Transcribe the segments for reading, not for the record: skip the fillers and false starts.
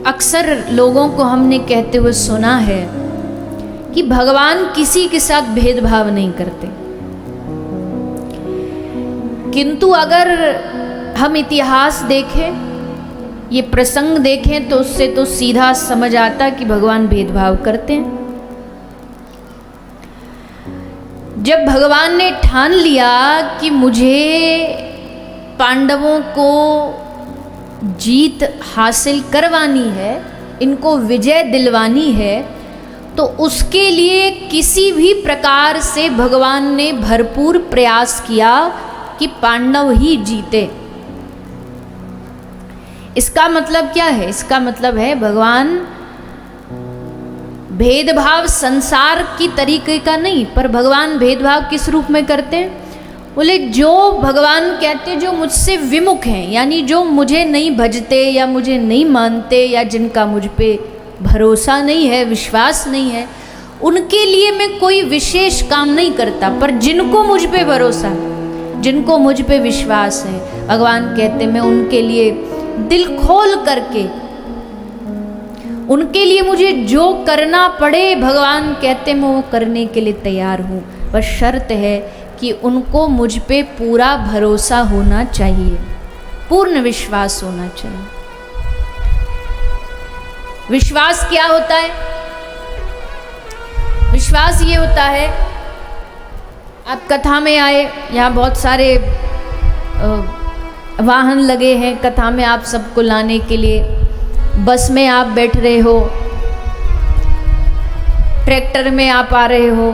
अक्सर लोगों को हमने कहते हुए सुना है कि भगवान किसी के साथ भेदभाव नहीं करते, किंतु अगर हम इतिहास देखें, ये प्रसंग देखें, तो उससे तो सीधा समझ आता कि भगवान भेदभाव करते हैं। जब भगवान ने ठान लिया कि मुझे पांडवों को जीत हासिल करवानी है, इनको विजय दिलवानी है, तो उसके लिए किसी भी प्रकार से भगवान ने भरपूर प्रयास किया कि पांडव ही जीते। इसका मतलब क्या है? इसका मतलब है भगवान भेदभाव संसार की तरीके का नहीं, पर भगवान भेदभाव किस रूप में करते हैं? बोले जो भगवान कहते हैं जो मुझसे विमुख हैं, यानी जो मुझे नहीं भजते या मुझे नहीं मानते या जिनका मुझ पे भरोसा नहीं है, विश्वास नहीं है, उनके लिए मैं कोई विशेष काम नहीं करता। पर जिनको मुझ पे भरोसा है, जिनको मुझ पे विश्वास है, भगवान कहते मैं उनके लिए दिल खोल करके, उनके लिए मुझे जो करना पड़े, भगवान कहते मैं वो करने के लिए तैयार हूँ। बस शर्त है कि उनको मुझ पे पूरा भरोसा होना चाहिए, पूर्ण विश्वास होना चाहिए। विश्वास क्या होता है? विश्वास ये होता है, आप कथा में आए, यहाँ बहुत सारे वाहन लगे हैं कथा में आप सबको लाने के लिए। बस में आप बैठ रहे हो, ट्रैक्टर में आप आ रहे हो।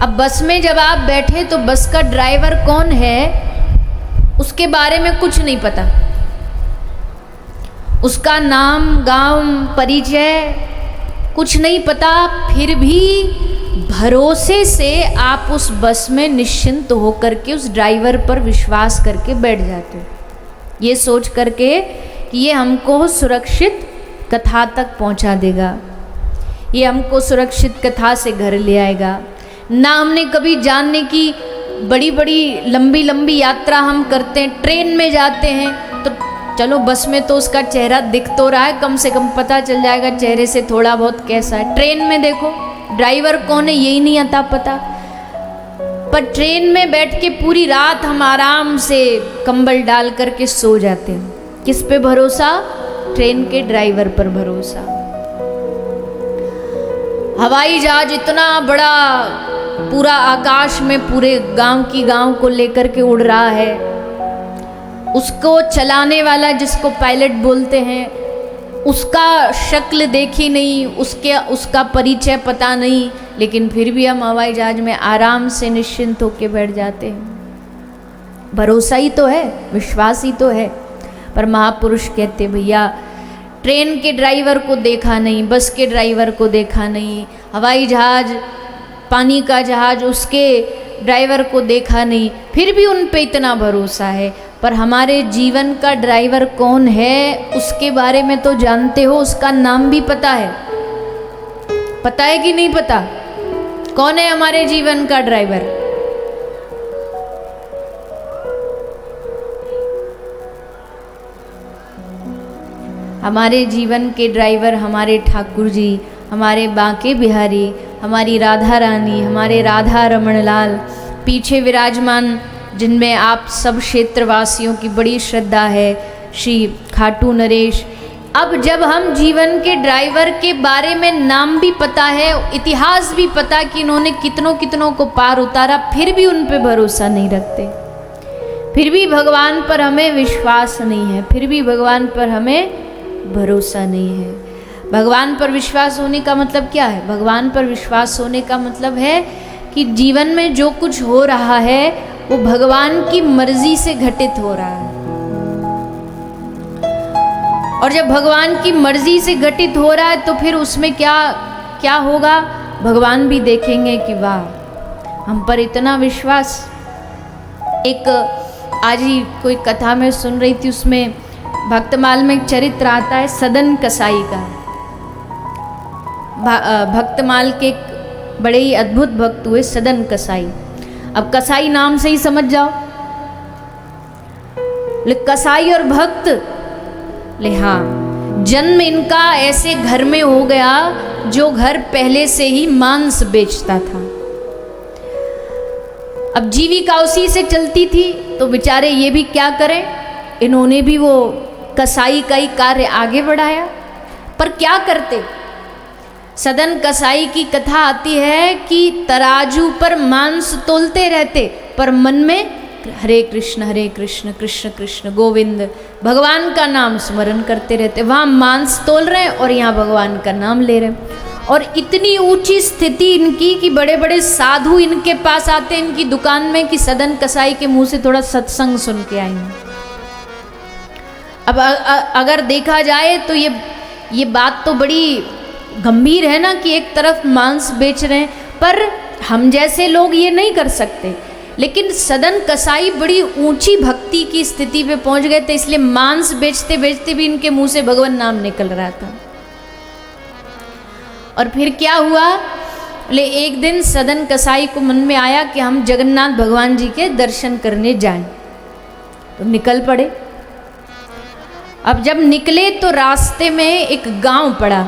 अब बस में जब आप बैठे तो बस का ड्राइवर कौन है उसके बारे में कुछ नहीं पता, उसका नाम, गांव, परिचय कुछ नहीं पता, फिर भी भरोसे से आप उस बस में निश्चिंत होकर के उस ड्राइवर पर विश्वास करके बैठ जाते हो, ये सोच करके कि ये हमको सुरक्षित कथा तक पहुंचा देगा, ये हमको सुरक्षित कथा से घर ले आएगा। ना हमने कभी जानने की बड़ी बड़ी लंबी लंबी यात्रा हम करते हैं, ट्रेन में जाते हैं तो चलो बस में तो उसका चेहरा दिख तो रहा है, कम से कम पता चल जाएगा चेहरे से थोड़ा बहुत कैसा है। ट्रेन में देखो ड्राइवर कौन है यही नहीं आता पता, पर ट्रेन में बैठ के पूरी रात हम आराम से कंबल डाल करके सो जाते हैं। किस पे भरोसा? ट्रेन के ड्राइवर पर भरोसा। हवाई जहाज इतना बड़ा पूरा आकाश में पूरे गांव की गांव को लेकर के उड़ रहा है, उसको चलाने वाला जिसको पायलट बोलते हैं, उसका शक्ल देखी नहीं, उसका परिचय पता नहीं, लेकिन फिर भी हम हवाई जहाज में आराम से निश्चिंत होकर बैठ जाते हैं। भरोसा ही तो है, विश्वास ही तो है। पर महापुरुष कहते भैया ट्रेन के ड्राइवर को देखा नहीं, बस के ड्राइवर को देखा नहीं, हवाई जहाज, पानी का जहाज, उसके ड्राइवर को देखा नहीं, फिर भी उन पे इतना भरोसा है। पर हमारे जीवन का ड्राइवर कौन है उसके बारे में तो जानते हो, उसका नाम भी पता है। पता है कि नहीं पता? कौन है हमारे जीवन का ड्राइवर? हमारे जीवन के ड्राइवर हमारे ठाकुर जी, हमारे बांके बिहारी, हमारी राधा रानी, हमारे राधा रमण लाल, पीछे विराजमान जिनमें आप सब क्षेत्रवासियों की बड़ी श्रद्धा है, श्री खाटू नरेश। अब जब हम जीवन के ड्राइवर के बारे में नाम भी पता है, इतिहास भी पता कि इन्होंने कितनों कितनों को पार उतारा, फिर भी उन पे भरोसा नहीं रखते, फिर भी भगवान पर हमें विश्वास नहीं है, फिर भी भगवान पर हमें भरोसा नहीं है। भगवान पर विश्वास होने का मतलब क्या है? भगवान पर विश्वास होने का मतलब है कि जीवन में जो कुछ हो रहा है वो भगवान की मर्जी से घटित हो रहा है, और जब भगवान की मर्जी से घटित हो रहा है तो फिर उसमें क्या क्या होगा? भगवान भी देखेंगे कि वाह हम पर इतना विश्वास। एक आज ही कोई कथा में सुन रही थी, उसमें भक्तमाल में एक चरित्र आता है सदन कसाई का। भक्तमाल के एक बड़े ही अद्भुत भक्त हुए सदन कसाई। अब कसाई नाम से ही समझ जाओ, ले कसाई और भक्त, ले हाँ जन्म इनका ऐसे घर में हो गया जो घर पहले से ही मांस बेचता था। अब जीविका उसी से चलती थी, तो बेचारे ये भी क्या करें, इन्होंने भी वो कसाई का ही कार्य आगे बढ़ाया। पर क्या करते, सदन कसाई की कथा आती है कि तराजू पर मांस तोलते रहते, पर मन में हरे कृष्ण कृष्ण कृष्ण गोविंद भगवान का नाम स्मरण करते रहते। वहाँ मांस तोल रहे हैं और यहाँ भगवान का नाम ले रहे हैं। और इतनी ऊंची स्थिति इनकी कि बड़े बड़े साधु इनके पास आते हैं इनकी दुकान में कि सदन कसाई के मुंह से थोड़ा सत्संग सुन के आएंगे। अब अगर देखा जाए तो ये बात तो बड़ी गंभीर है ना कि एक तरफ मांस बेच रहे हैं, पर हम जैसे लोग ये नहीं कर सकते। लेकिन सदन कसाई बड़ी ऊंची भक्ति की स्थिति पे पहुंच गए थे, इसलिए मांस बेचते बेचते भी इनके मुंह से भगवान नाम निकल रहा था। और फिर क्या हुआ, बोले एक दिन सदन कसाई को मन में आया कि हम जगन्नाथ भगवान जी के दर्शन करने जाएं, तो निकल पड़े। अब जब निकले तो रास्ते में एक गांव पड़ा,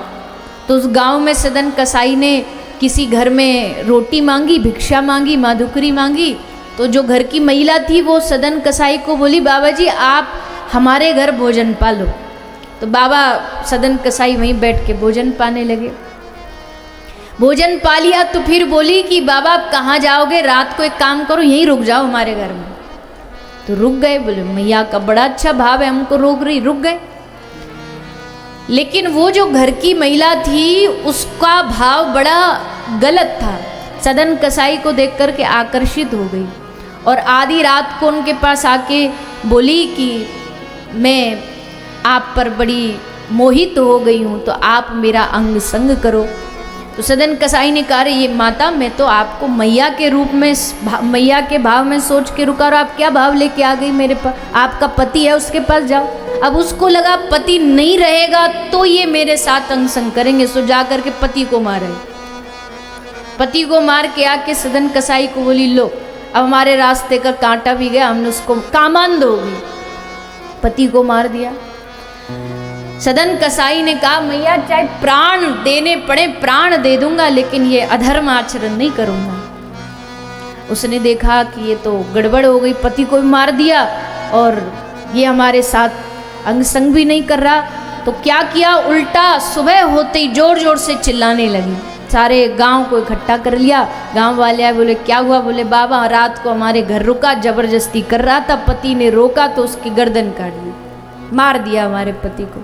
तो उस गांव में सदन कसाई ने किसी घर में रोटी मांगी, भिक्षा मांगी, माधुकरी मांगी। तो जो घर की महिला थी वो सदन कसाई को बोली, बाबा जी आप हमारे घर भोजन पालो। तो बाबा सदन कसाई वहीं बैठ के भोजन पाने लगे। भोजन पा लिया तो फिर बोली कि बाबा आप कहाँ जाओगे, रात को एक काम करो यहीं रुक जाओ हमारे घर में। तो रुक गए, बोले मैया का बड़ा अच्छा भाव है, हमको रोक रही, रुक गए। लेकिन वो जो घर की महिला थी उसका भाव बड़ा गलत था, सदन कसाई को देख कर के आकर्षित हो गई और आधी रात को उनके पास आके बोली कि मैं आप पर बड़ी मोहित हो गई हूँ, तो आप मेरा अंग संग करो। तो सदन कसाई ने कहा, ये माता मैं तो आपको मैया के रूप में, मैया के भाव में सोच के रुका, और आप क्या भाव लेके आ गई मेरे पास, आपका पति है उसके पास जाओ। अब उसको लगा पति नहीं रहेगा तो ये मेरे साथ अंग संग करेंगे, सो जा करके पति को मारे। पति को मार के आके सदन कसाई को बोली, लो अब हमारे रास्ते का कांटा भी गया, हमने उसको कामांध हो गई, पति को मार दिया। सदन कसाई ने कहा, मैया चाहे प्राण देने पड़े प्राण दे दूंगा, लेकिन ये अधर्म आचरण नहीं करूंगा। उसने देखा कि ये तो गड़बड़ हो गई, पति को भी मार दिया और ये हमारे साथ अंग संग भी नहीं कर रहा। तो क्या किया, उल्टा सुबह होते ही जोर जोर से चिल्लाने लगी, सारे गांव को इकट्ठा कर लिया। गांव वाले आए, बोले क्या हुआ, बोले बाबा रात को हमारे घर रुका, जबरदस्ती कर रहा था, पति ने रोका तो उसकी गर्दन काट दी, मार दिया हमारे पति को।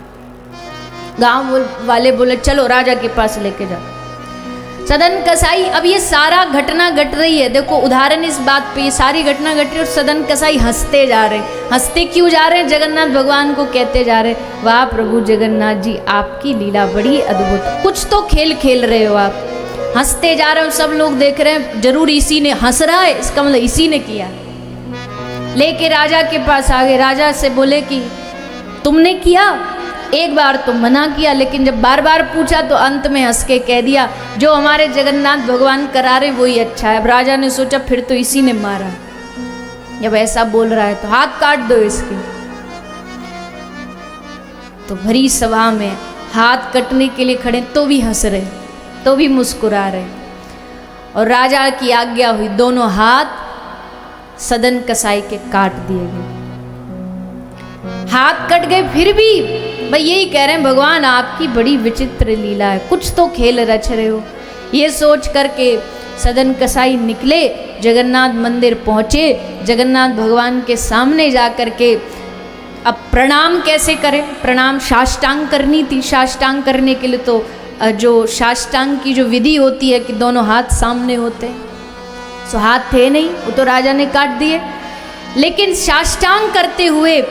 गांव वाले बोले चलो राजा के पास लेके जाओ। सदन कसाई, अब ये सारा घटना घट रही है, देखो उदाहरण इस बात पे, ये सारी घटना घट रही है और सदन कसाई हंसते जा रहे हैं। हंसते क्यों जा रहे हैं, जगन्नाथ भगवान को कहते जा रहे हैं, वाह प्रभु जगन्नाथ जी आपकी लीला बड़ी अद्भुत, कुछ तो खेल खेल रहे हो आप। हंसते जा रहे हो, सब लोग देख रहे हैं, जरूर इसी ने हंस रहा है, इसका मतलब इसी ने किया। लेके राजा के पास आ गए, राजा से बोले कि तुमने किया, एक बार तो मना किया, लेकिन जब बार बार पूछा तो अंत में हंस के कह दिया, जो हमारे जगन्नाथ भगवान करा रहे वही अच्छा है। अब राजा ने सोचा फिर तो इसी ने मारा, जब ऐसा बोल रहा है तो हाथ काट दो इसके। तो भरी सभा में हाथ कटने के लिए खड़े तो भी हंस रहे, तो भी मुस्कुरा रहे, और राजा की आज्ञा हुई, दोनों हाथ सदन कसाई के काट दिए गए। हाथ कट गए, फिर भी भाई यही कह रहे हैं, भगवान आपकी बड़ी विचित्र लीला है, कुछ तो खेल रच रहे हो। ये सोच करके सदन कसाई निकले, जगन्नाथ मंदिर पहुँचे, जगन्नाथ भगवान के सामने जा कर के अब प्रणाम कैसे करें, प्रणाम साष्टांग करनी थी। साष्टांग करने के लिए तो जो साष्टांग की जो विधि होती है कि दोनों हाथ सामने होते, सो हाथ थे नहीं, वो तो राजा ने काट दिए। लेकिन साष्टांग करते हुए,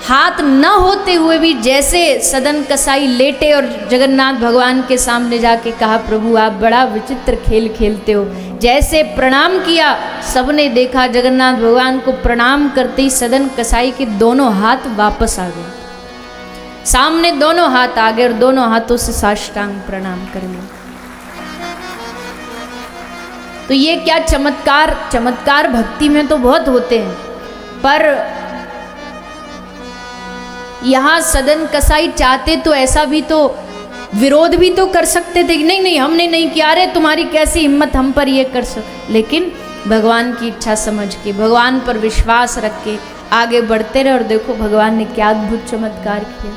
हाथ न होते हुए भी जैसे सदन कसाई लेटे और जगन्नाथ भगवान के सामने जाके कहा, प्रभु आप बड़ा विचित्र खेल खेलते हो, जैसे प्रणाम किया, सबने देखा जगन्नाथ भगवान को प्रणाम करते ही सदन कसाई के दोनों हाथ वापस आ गए, सामने दोनों हाथ आ गए और दोनों हाथों से साष्टांग प्रणाम कर लिया। तो ये क्या चमत्कार, चमत्कार भक्ति में तो बहुत होते हैं, पर यहाँ सदन कसाई चाहते तो ऐसा भी तो विरोध भी तो कर सकते थे कि नहीं नहीं हमने नहीं किया, अरे तुम्हारी कैसी हिम्मत हम पर ये कर सक। लेकिन भगवान की इच्छा समझ के, भगवान पर विश्वास रख के आगे बढ़ते रहे और देखो भगवान ने क्या अद्भुत चमत्कार किया।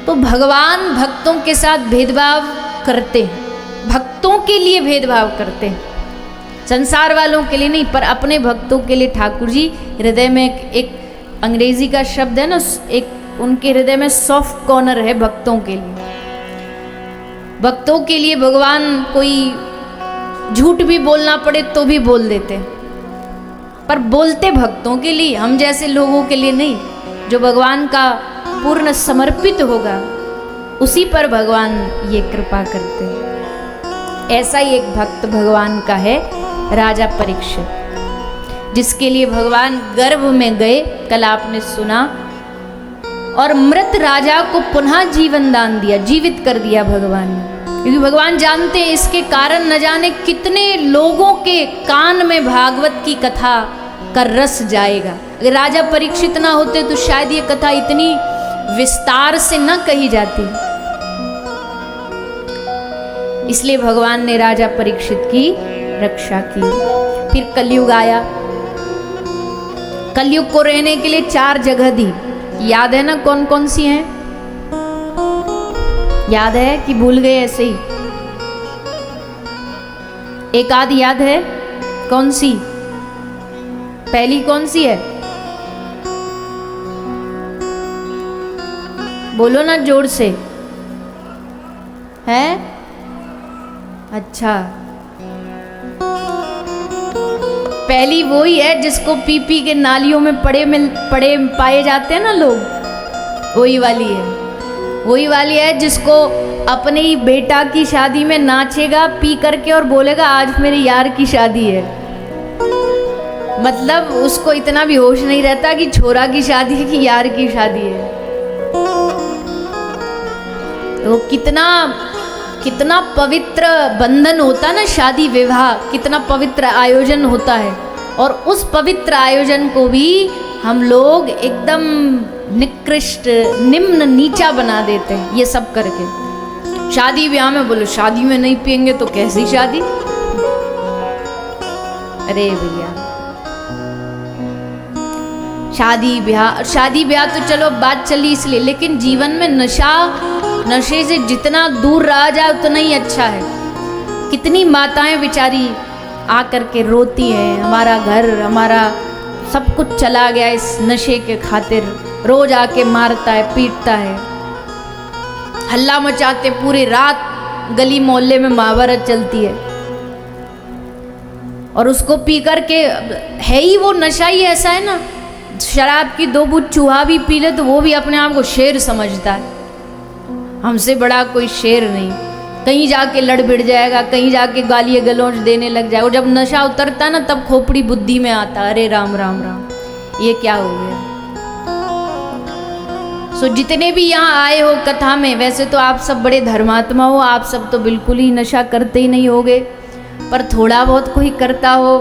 तो भगवान भक्तों के साथ भेदभाव करते हैं, भक्तों के लिए भेदभाव करते हैं, संसार वालों के लिए नहीं, पर अपने भक्तों के लिए ठाकुर जी हृदय में एक अंग्रेजी का शब्द है ना, एक उनके हृदय में सॉफ्ट कॉर्नर है भक्तों के लिए। भक्तों के लिए भगवान कोई झूठ भी बोलना पड़े तो भी बोल देते, पर बोलते भक्तों के लिए, हम जैसे लोगों के लिए नहीं। जो भगवान का पूर्ण समर्पित होगा उसी पर भगवान ये कृपा करते हैं। ऐसा ही एक भक्त भगवान का है राजा परीक्षित, जिसके लिए भगवान गर्भ में गए, कल आपने सुना, और मृत राजा को पुनः जीवन दान दिया, जीवित कर दिया भगवान ने। क्योंकि भगवान जानते हैं इसके कारण न जाने कितने लोगों के कान में भागवत की कथा का रस जाएगा। अगर राजा परीक्षित ना होते तो शायद ये कथा इतनी विस्तार से न कही जाती। इसलिए भगवान ने राजा परीक्षित की रक्षा की। फिर कलयुग आया, कलयुग को रहने के लिए 4 जगह दी। याद है ना कौन कौन सी हैं? याद है कि भूल गए ऐसे ही? एक आध याद है? कौन सी? पहली कौन सी है? बोलो ना जोर से। है? अच्छा, पहली वो ही है जिसको पी पी के नालियों में पड़े पाए जाते हैं ना लोग, वही वाली है। वही वाली है जिसको अपने ही बेटा की शादी में नाचेगा पी करके और बोलेगा आज मेरे यार की शादी है। मतलब उसको इतना भी होश नहीं रहता कि छोरा की शादी है कि यार की शादी है। तो कितना पवित्र बंधन होता है ना शादी विवाह, कितना पवित्र आयोजन होता है। और उस पवित्र आयोजन को भी हम लोग एकदम निकृष्ट, निम्न, नीचा बना देते हैं ये सब करके। शादी ब्याह में बोलो शादी में नहीं पिएंगे तो कैसी शादी? अरे भैया, शादी ब्याह तो चलो बात चली इसलिए, लेकिन जीवन में नशे से जितना दूर रहा जाए उतना ही अच्छा है। कितनी माताएं बेचारी आकर के रोती हैं, हमारा घर, हमारा सब कुछ चला गया इस नशे के खातिर। रोज आके मारता है, पीटता है, हल्ला मचाते, पूरी रात गली मोहल्ले में महाभारत चलती है। और उसको पी करके, है ही वो नशा ही ऐसा है ना, शराब की 2 बूंद चूहा भी पी ले तो वो भी अपने आप को शेर समझता है। हमसे बड़ा कोई शेर नहीं। कहीं जाके लड़ भिड़ जाएगा, कहीं जाके गाली गलौज देने लग जाएगा। और जब नशा उतरता ना तब खोपड़ी बुद्धि में आता, अरे राम राम राम, ये क्या हो गया। सो जितने भी यहाँ आए हो कथा में, वैसे तो आप सब बड़े धर्मात्मा हो, आप सब तो बिल्कुल ही नशा करते ही नहीं होगे, पर थोड़ा बहुत कोई करता हो।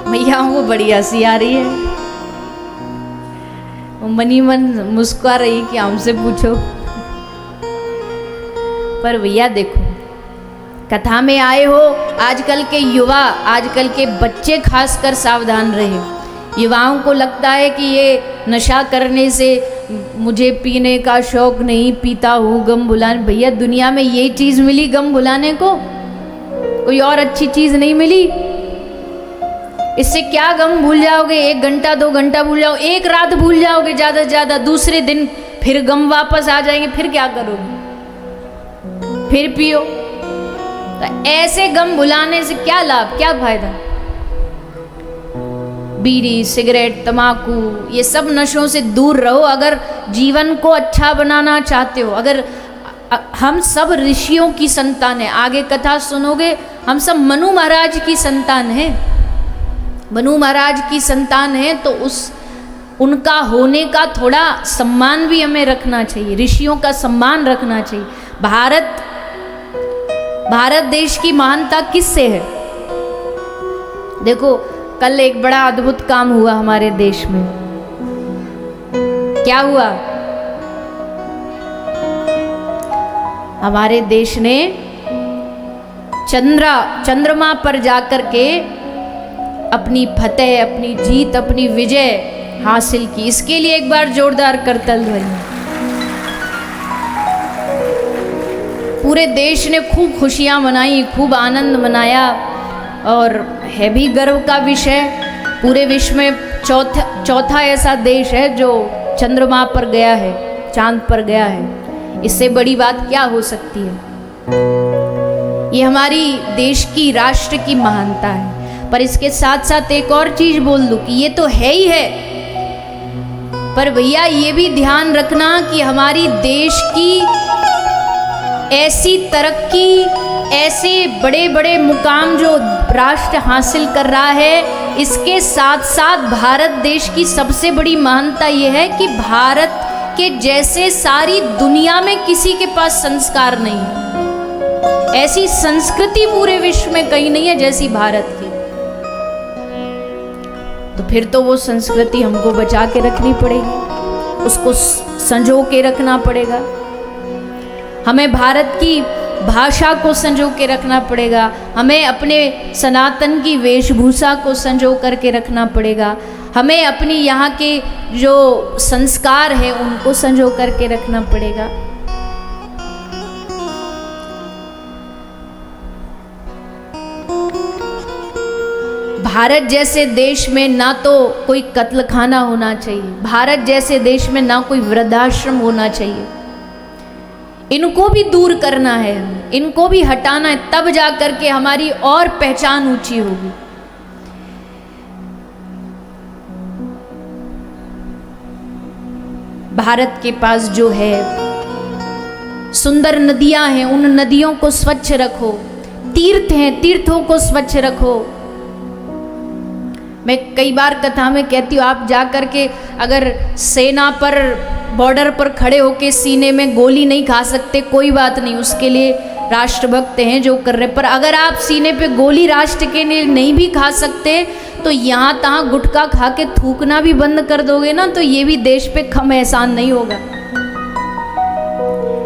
मैया वो बड़ी हंसी आ रही है, वो मनी मन मुस्कुरा रही कि हमसे पूछो। पर भैया देखो, कथा में आए हो, आजकल के युवा, आजकल के बच्चे खासकर सावधान रहे। युवाओं को लगता है कि ये नशा करने से मुझे पीने का शौक नहीं, पीता हूँ गम भुलाने। भैया दुनिया में यही चीज़ मिली गम भुलाने को, कोई और अच्छी चीज़ नहीं मिली। इससे क्या गम भूल जाओगे? 1 घंटा 2 घंटा भूल जाओ, 1 रात भूल जाओगे ज़्यादा से ज़्यादा, दूसरे दिन फिर गम वापस आ जाएंगे। फिर क्या करोगे? फिर पियो। तो ऐसे गम भुलाने से क्या लाभ, क्या फायदा? बीड़ी, सिगरेट, तम्बाकू, ये सब नशों से दूर रहो अगर जीवन को अच्छा बनाना चाहते हो। अगर हम सब ऋषियों की संतान है, आगे कथा सुनोगे, हम सब मनु महाराज की संतान है। मनु महाराज की संतान है तो उनका होने का थोड़ा सम्मान भी हमें रखना चाहिए, ऋषियों का सम्मान रखना चाहिए। भारत देश की महानता किससे है? देखो कल एक बड़ा अद्भुत काम हुआ हमारे देश में। क्या हुआ? हमारे देश ने चंद्रमा पर जाकर के अपनी फतेह, अपनी जीत, अपनी विजय हासिल की। इसके लिए एक बार जोरदार करतल ध्वनि। पूरे देश ने खूब खुशियां मनाई, खूब आनंद मनाया और है भी गर्व का विषय। पूरे विश्व में चौथा ऐसा देश है जो चंद्रमा पर गया है, चांद पर गया है। इससे बड़ी बात क्या हो सकती है? ये हमारी देश की, राष्ट्र की महानता है। पर इसके साथ साथ एक और चीज बोल दूं कि ये तो है ही है, पर भैया ये भी ध्यान रखना कि हमारी देश की ऐसी तरक्की, ऐसे बड़े बड़े मुकाम जो राष्ट्र हासिल कर रहा है, इसके साथ साथ भारत देश की सबसे बड़ी महानता यह है कि भारत के जैसे सारी दुनिया में किसी के पास संस्कार नहीं है। ऐसी संस्कृति पूरे विश्व में कहीं नहीं है जैसी भारत की। तो फिर तो वो संस्कृति हमको बचा के रखनी पड़ेगी, उसको संजो के रखना पड़ेगा। हमें भारत की भाषा को संजो के रखना पड़ेगा, हमें अपने सनातन की वेशभूषा को संजो करके रखना पड़ेगा, हमें अपनी यहाँ के जो संस्कार है उनको संजो करके रखना पड़ेगा। भारत जैसे देश में ना तो कोई कत्लखाना होना चाहिए, भारत जैसे देश में ना कोई वृद्धाश्रम होना चाहिए। इनको भी दूर करना है, इनको भी हटाना है, तब जा करके हमारी और पहचान ऊंची होगी। भारत के पास जो है सुंदर नदियां हैं, उन नदियों को स्वच्छ रखो। तीर्थ हैं, तीर्थों को स्वच्छ रखो। मैं कई बार कथा में कहती हूँ, आप जा करके अगर सेना पर, बॉर्डर पर खड़े होके सीने में गोली नहीं खा सकते, कोई बात नहीं, उसके लिए राष्ट्रभक्त हैं जो कर रहे। पर अगर आप सीने पे गोली राष्ट्र के लिए नहीं भी खा सकते, तो यहाँ तहाँ गुटखा खा के थूकना भी बंद कर दोगे ना, तो ये भी देश पे कम एहसान नहीं होगा।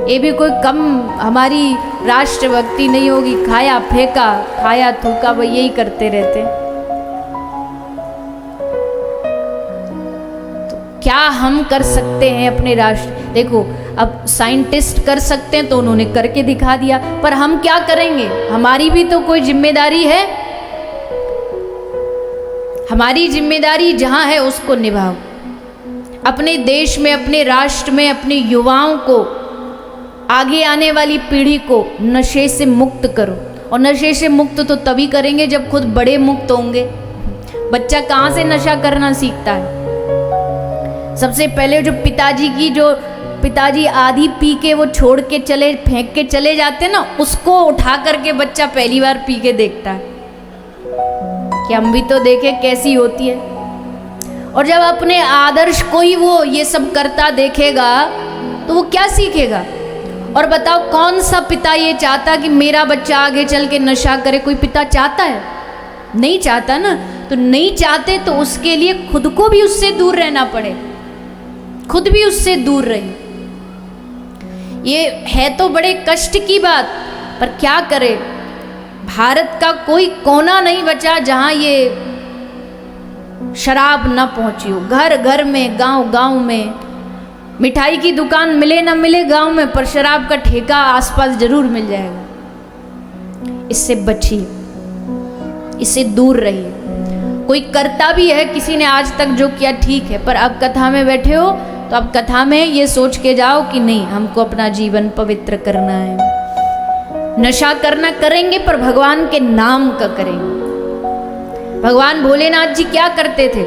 ये भी कोई कम हमारी राष्ट्रभक्ति नहीं होगी। खाया फेंका, खाया थूका, वही यही करते रहते। क्या हम कर सकते हैं अपने राष्ट्र? देखो, अब साइंटिस्ट कर सकते हैं तो उन्होंने करके दिखा दिया, पर हम क्या करेंगे? हमारी भी तो कोई जिम्मेदारी है। हमारी जिम्मेदारी जहां है उसको निभाओ। अपने देश में, अपने राष्ट्र में, अपने युवाओं को, आगे आने वाली पीढ़ी को नशे से मुक्त करो। और नशे से मुक्त तो तभी करेंगे जब खुद बड़े मुक्त होंगे। बच्चा कहाँ से नशा करना सीखता है? सबसे पहले जो पिताजी आधी पी के वो छोड़ के चले, फेंक के चले जाते ना, उसको उठा करके बच्चा पहली बार पी के देखता है कि हम भी तो देखें कैसी होती है। और जब अपने आदर्श को ही वो ये सब करता देखेगा तो वो क्या सीखेगा? और बताओ, कौन सा पिता ये चाहता कि मेरा बच्चा आगे चल के नशा करे? कोई पिता चाहता है? नहीं चाहता ना। तो नहीं चाहते तो उसके लिए खुद को भी उससे दूर रहना पड़े, खुद भी उससे दूर रहे। ये है तो बड़े कष्ट की बात, पर क्या करे, भारत का कोई कोना नहीं बचा जहां ये शराब न पहुंची हो। घर घर में, गांव गांव में, मिठाई की दुकान मिले ना मिले गांव में, पर शराब का ठेका आसपास जरूर मिल जाएगा। इससे बचिए, इससे दूर रहिए। कोई करता भी है, किसी ने आज तक जो किया ठीक है, पर अब कथा में बैठे हो तो अब कथा में ये सोच के जाओ कि नहीं, हमको अपना जीवन पवित्र करना है। नशा करना करेंगे पर भगवान के नाम का करेंगे। भगवान भोलेनाथ जी क्या करते थे?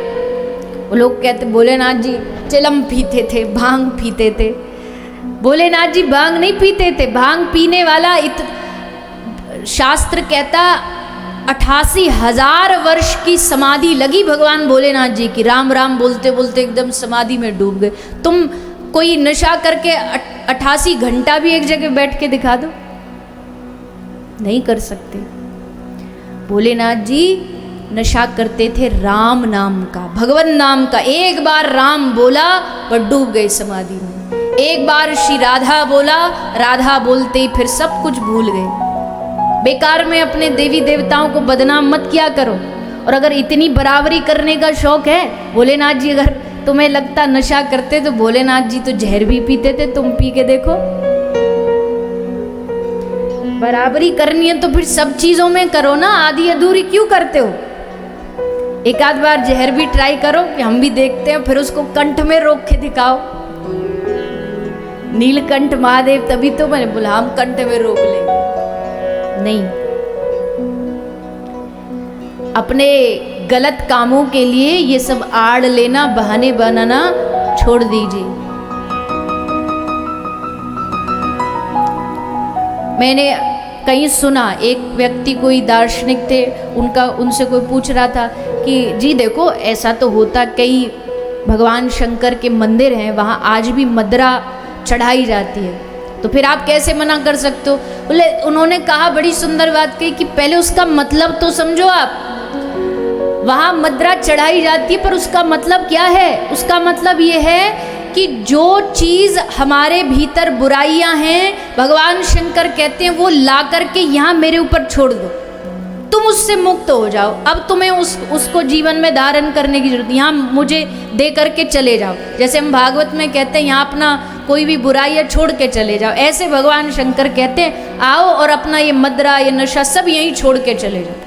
वो लोग कहते भोलेनाथ जी चिलम पीते थे, भांग पीते थे। भोलेनाथ जी भांग नहीं पीते थे। भांग पीने वाला शास्त्र कहता 88,000 वर्ष की समाधि लगी भगवान भोलेनाथ जी की। राम राम बोलते बोलते एकदम समाधि में डूब गए। तुम कोई नशा करके 88 घंटा भी एक जगह बैठ के दिखा दो, नहीं कर सकते। भोलेनाथ जी नशा करते थे राम नाम का, भगवान नाम का। एक बार राम बोला वह डूब गए समाधि में, एक बार श्री राधा बोला, राधा बोलते ही फिर सब कुछ भूल गए। बेकार में अपने देवी देवताओं को बदनाम मत किया करो। और अगर इतनी बराबरी करने का शौक है, भोलेनाथ जी अगर तुम्हें लगता नशा करते तो भोलेनाथ जी तो जहर भी पीते थे, तुम पी के देखो। बराबरी करनी है तो फिर सब चीजों में करो ना, आधी अधूरी क्यों करते हो? एक आध बार जहर भी ट्राई करो कि हम भी देखते हैं, फिर उसको कंठ में रोक के दिखाओ। नीलकंठ महादेव, तभी तो मैंने बोला हम कंठ में रोक लेंगे। नहीं, अपने गलत कामों के लिए ये सब आड़ लेना, बहाने बनाना छोड़ दीजिए। मैंने कहीं सुना, एक व्यक्ति कोई दार्शनिक थे, उनसे कोई पूछ रहा था कि जी देखो ऐसा तो होता, कई भगवान शंकर के मंदिर हैं वहाँ आज भी मदिरा चढ़ाई जाती है, तो फिर आप कैसे मना कर सकते हो? बोले, उन्होंने कहा बड़ी सुंदर बात कही कि पहले उसका मतलब तो समझो आप। वहाँ मदिरा चढ़ाई जाती है पर उसका मतलब क्या है? उसका मतलब ये है कि जो चीज़ हमारे भीतर बुराइयां हैं, भगवान शंकर कहते हैं वो ला करके यहाँ मेरे ऊपर छोड़ दो, तुम उससे मुक्त हो जाओ। अब तुम्हें उसको जीवन में धारण करने की जरूरत, यहाँ मुझे दे करके चले जाओ। जैसे हम भागवत में कहते हैं यहाँ अपना कोई भी बुराइयां छोड़ के चले जाओ, ऐसे भगवान शंकर कहते हैं आओ और अपना ये मदिरा, ये नशा सब यहीं छोड़ के चले जाओ।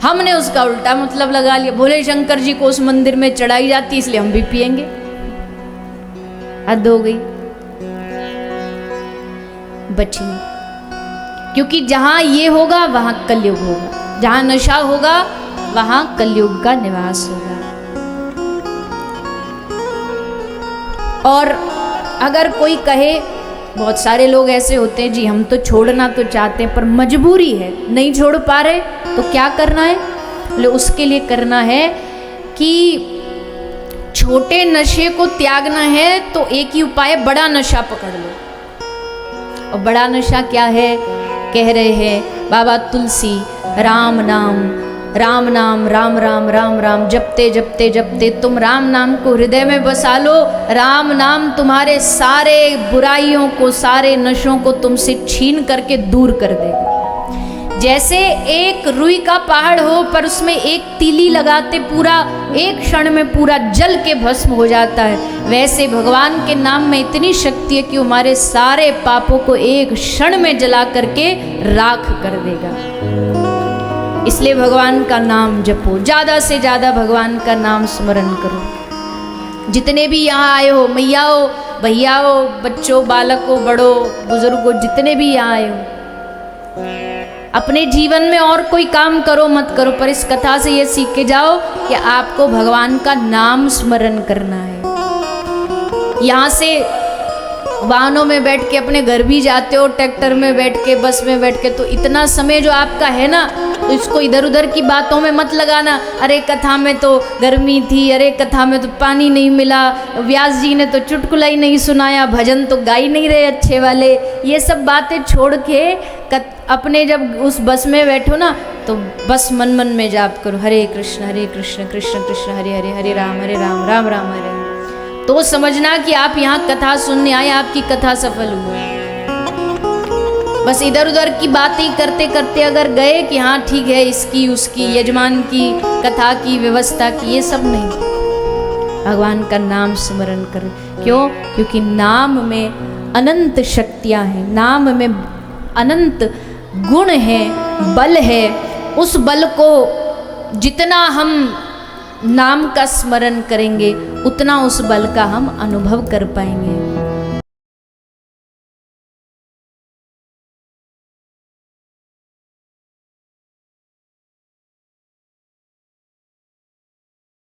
हमने उसका उल्टा मतलब लगा लिया, भोले शंकर जी को उस मंदिर में चढ़ाई जाती इसलिए हम भी पिएंगे। हद हो गई। बचिए, क्योंकि जहां ये होगा वहां कलयुग होगा, जहां नशा होगा वहां कलयुग का निवास होगा। और अगर कोई कहे, बहुत सारे लोग ऐसे होते हैं जी हम तो छोड़ना तो चाहते हैं पर मजबूरी है, नहीं छोड़ पा रहे, तो क्या करना है? बोले उसके लिए करना है कि छोटे नशे को त्यागना है तो एक ही उपाय है, बड़ा नशा पकड़ लो। और बड़ा नशा क्या है? कह रहे हैं बाबा तुलसी, राम नाम राम नाम, राम राम राम राम, जपते जपते जपते तुम राम नाम को हृदय में बसा लो। राम नाम तुम्हारे सारे बुराइयों को, सारे नशों को तुमसे छीन करके दूर कर देगा। जैसे एक रुई का पहाड़ हो पर उसमें एक तीली लगाते पूरा एक क्षण में पूरा जल के भस्म हो जाता है, वैसे भगवान के नाम में इतनी शक्ति है कि हमारे सारे पापों को एक क्षण में जला करके राख कर देगा। इसलिए भगवान का नाम जपो, ज़्यादा से ज़्यादा भगवान का नाम स्मरण करो। जितने भी यहाँ आए हो, मैया हो, भैया हो, बच्चों, बालक हो, बड़ो, बुजुर्गो, जितने भी यहाँ आए हो, अपने जीवन में और कोई काम करो मत करो पर इस कथा से ये सीख के जाओ कि आपको भगवान का नाम स्मरण करना है। यहाँ से वाहनों में बैठ के अपने घर भी जाते हो, ट्रैक्टर में बैठ के, बस में बैठ के, तो इतना समय जो आपका है ना, तो इसको इधर उधर की बातों में मत लगाना। अरे कथा में तो गर्मी थी, अरे कथा में तो पानी नहीं मिला, व्यास जी ने तो चुटकुला ही नहीं सुनाया, भजन तो गा ही नहीं रहे अच्छे वाले, ये सब बातें छोड़ के अपने जब उस बस में बैठो ना तो बस मन मन में जाप करो, हरे कृष्ण कृष्ण कृष्ण हरे हरे, हरे राम राम राम हरे। तो समझना कि आप यहाँ कथा सुनने आए, आपकी कथा सफल हुई। बस इधर उधर की बातें करते करते अगर गए कि हाँ ठीक है, इसकी उसकी यजमान की कथा की व्यवस्था की, ये सब नहीं। भगवान का नाम स्मरण करो। क्यों? क्योंकि नाम में अनंत शक्तियाँ हैं, नाम में अनंत गुण है, बल है। उस बल को जितना हम नाम का स्मरण करेंगे उतना उस बल का हम अनुभव कर पाएंगे।